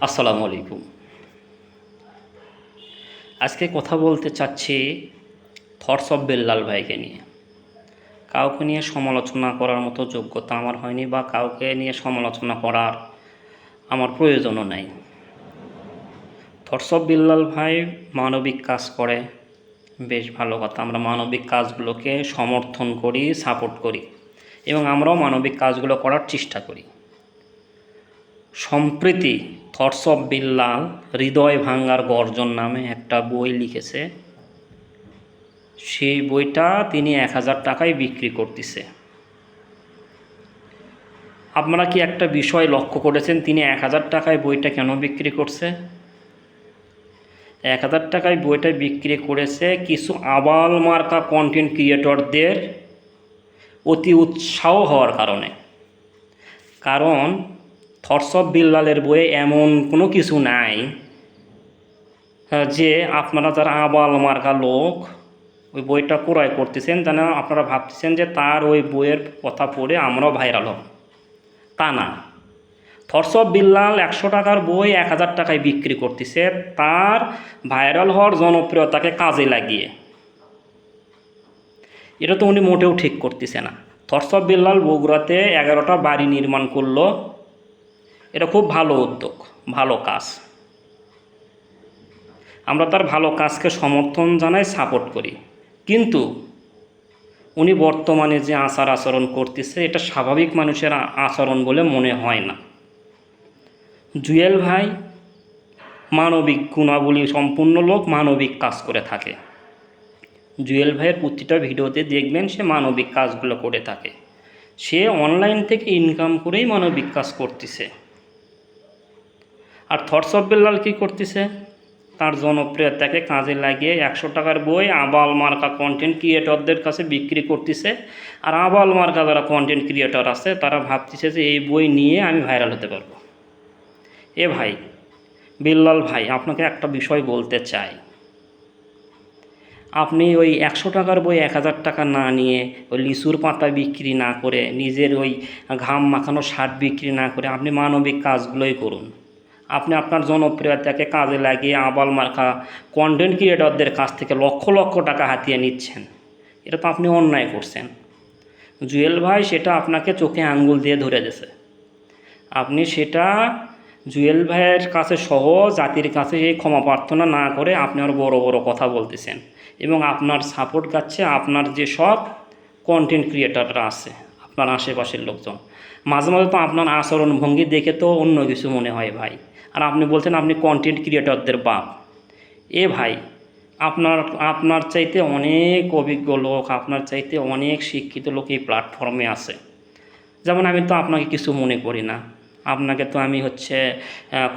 আসসালামু আলাইকুম। আজকে কথা বলতে চাচ্ছি থটস অফ বিল্লাল ভাইকে নিয়ে। কাউকে নিয়ে সমালোচনা করার মতো যোগ্যতা আমার হয়নি, বা কাউকে নিয়ে সমালোচনা করার আমার প্রয়োজনও নাই। থটস অফ বিল্লাল ভাই মানবিক কাজ করে, বেশ ভালো কথা। আমরা মানবিক কাজগুলোকে সমর্থন করি, সাপোর্ট করি, এবং আমরাও মানবিক কাজগুলো করার চেষ্টা করি। সম্প্রতি থটস অফ বিল্লাল হৃদয় ভাঙ্গার গর্জন নামে একটা বই লিখেছে। সেই বইটা তিনি 1000 টাকায় বিক্রি করতেছে। আপনারা কি একটা বিষয় লক্ষ্য করেছেন তিনি 1000 টাকায় বইটা কেন বিক্রি করছে? 1000 টাকায় বইটা বিক্রি করেছে কিছু আবাল মার্কা কন্টেন্ট ক্রিয়েটরদের অতি উৎসাহ হওয়ার কারণে। কারণ থটস অফ বিল্লালের বইয়ে এমন কোনো কিছু নাই যে আপনারা যারা আবাল মার্কা লোক ওই বইটা ক্রয় করতেছেন, যেন আপনারা ভাবতেছেন যে তার ওই বইয়ের কথা পড়ে আমরাও ভাইরাল হব। তা না, থটস অফ বিল্লাল 100 টাকার বই 1000 টাকায় বিক্রি করতেছে তার ভাইরাল হওয়ার জনপ্রিয়তাকে কাজে লাগিয়ে। এটা তো উনি মোটেও ঠিক করতেছে না। থটস অফ বিল্লাল বগুড়াতে 11টা বাড়ি নির্মাণ করলো, এটা খুব ভালো উদ্যোগ, ভালো কাজ। আমরা তার ভালো কাজকে সমর্থন জানাই, সাপোর্ট করি। কিন্তু উনি বর্তমানে যে আচার আচরণ করতেছে এটা স্বাভাবিক মানুষের আচরণ বলে মনে হয় না। জুয়েল ভাই মানবিক গুণাবলী সম্পূর্ণ লোক, মানবিক কাজ করে থাকে। জুয়েল ভাইয়ের প্রতিটা ভিডিওতে দেখবেন সে মানবিক কাজগুলো করে থাকে। সে অনলাইন থেকে ইনকাম করেই মানবিক কাজ করতেছে। আর থটস অফ বিল্লাল কী করতেছে? তার জনপ্রিয়তাকে কাজে লাগিয়ে 100 টাকার বই আবাল মার্কা কন্টেন্ট ক্রিয়েটরদের কাছে বিক্রি করতেছে। আর আবাল মার্কা যারা কন্টেন্ট ক্রিয়েটর আছে তারা ভাবতেছে যে এই বই নিয়ে আমি ভাইরাল হতে পারবো। এ ভাই বিল্লাল ভাই, আপনাকে একটা বিষয় বলতে চাই। আপনি ওই 100 টাকার বই 1000 টাকা না নিয়ে, ওই লিচুর পাতা বিক্রি না করে, নিজের ওই ঘাম মাখানো শার্ট বিক্রি না করে আপনি মানবিক কাজগুলোই করুন। আপনি আপনার জনপ্রিয়তাকে কাজে লাগিয়ে আবাল মার্কা কন্টেন্ট ক্রিয়েটরদের কাছ থেকে লক্ষ লক্ষ টাকা হাতিয়ে নিচ্ছেন। এটা তো আপনি অন্যায় করছেন। জুয়েল ভাই সেটা আপনাকে চোখে আঙ্গুল দিয়ে ধরে দিয়েছে। আপনি সেটা জুয়েল ভাইয়ের কাছে সহ জাতির কাছে এই ক্ষমা প্রার্থনা না করে আপনি আরও বড় বড় কথা বলতেছেন, এবং আপনার সাপোর্ট গাচ্ছে আপনার যে সব কন্টেন্ট ক্রিয়েটররা আছে, আপনার আশেপাশের লোকজন। মাঝে মাঝে তো আপনার আচরণ ভঙ্গি দেখে তো অন্য কিছু মনে হয় ভাই। আর আপনি বলছেন আপনি কন্টেন্ট ক্রিয়েটরদের বাপ। এ ভাই, আপনার চাইতে অনেক অভিজ্ঞ লোক, আপনার চাইতে অনেক শিক্ষিত লোক এই প্ল্যাটফর্মে আছে। যেমন আমি তো আপনাকে কিছু মনে করি না, আপনাকে তো আমি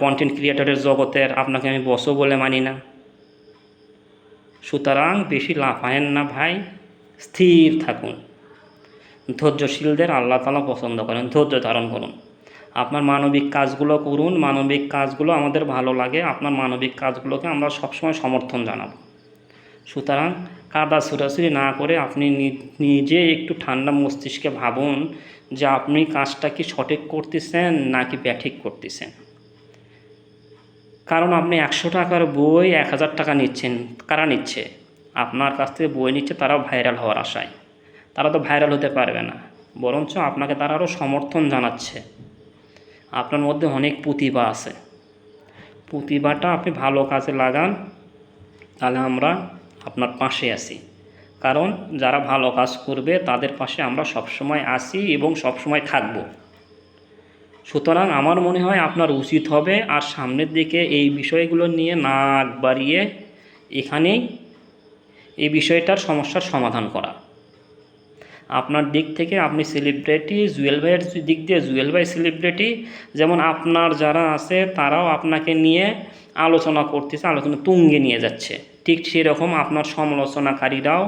কন্টেন্ট ক্রিয়েটরের জগতের আপনাকে আমি বসও বলে মানি না। সুতরাং বেশি লাফায়েন না ভাই, স্থির থাকুন। ধৈর্যশীলদের আল্লাহ তাআলা পছন্দ করেন, ধৈর্য ধারণ করুন। আপনার মানবিক কাজগুলো করুন, মানবিক কাজগুলো আমাদের ভালো লাগে, আপনার মানবিক কাজগুলোকে আমরা সবসময় সমর্থন জানাবো। সুতরাং কাদা ছুটাছুটি না করে আপনি নিজে একটু ঠান্ডা মস্তিষ্কে ভাবুন যে আপনি কাজটা কি সঠিক করতেছেন নাকি ব্যাঠিক করতেছেন। কারণ আপনি 100 টাকার বই 1000 টাকা নিচ্ছেন, কারা নিচ্ছে? আপনার কাছ থেকে বই নিচ্ছে তারাও ভাইরাল হওয়ার আশায়। তারা তো ভাইরাল হতে পারবে না, বরঞ্চ আপনাকে তারা আরও সমর্থন জানাচ্ছে। আপনার মধ্যে অনেক প্রতিভা আছে, প্রতিভাটা আপনি ভালো কাজে লাগান, তাহলে আমরা আপনার পাশে আছি। কারণ যারা ভালো কাজ করবে তাদের পাশে আমরা সবসময় আছি এবং সবসময় থাকব। সুতরাং আমার মনে হয় আপনার উচিত হবে আর সামনের দিকে এই বিষয়গুলো নিয়ে নাক বাড়িয়ে এখানেই এই বিষয়টার সমস্যার সমাধান করা। আপনার দিক থেকে আপনি সেলিব্রিটি, জুয়েল ভাইয়ের দিক দিয়ে জুয়েল ভাই সেলিব্রিটি। যেমন আপনার যারা আছে তারাও আপনাকে নিয়ে আলোচনা করতেছে, আলোচনা তুঙ্গে নিয়ে যাচ্ছে। ঠিক সেরকম আপনার সমালোচনাকারীরাও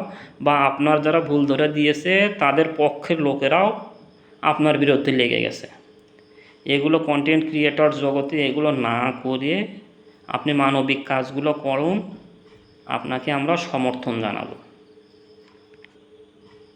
বা আপনার যারা ভুল ধরে দিয়েছে তাদের পক্ষের লোকেরাও আপনার বিরুদ্ধে লেগে গেছে। এগুলো কন্টেন্ট ক্রিয়েটর জগতে এগুলো না করে আপনি মানবিক কাজগুলো করুন, আপনাকে আমরা সমর্থন জানাবো।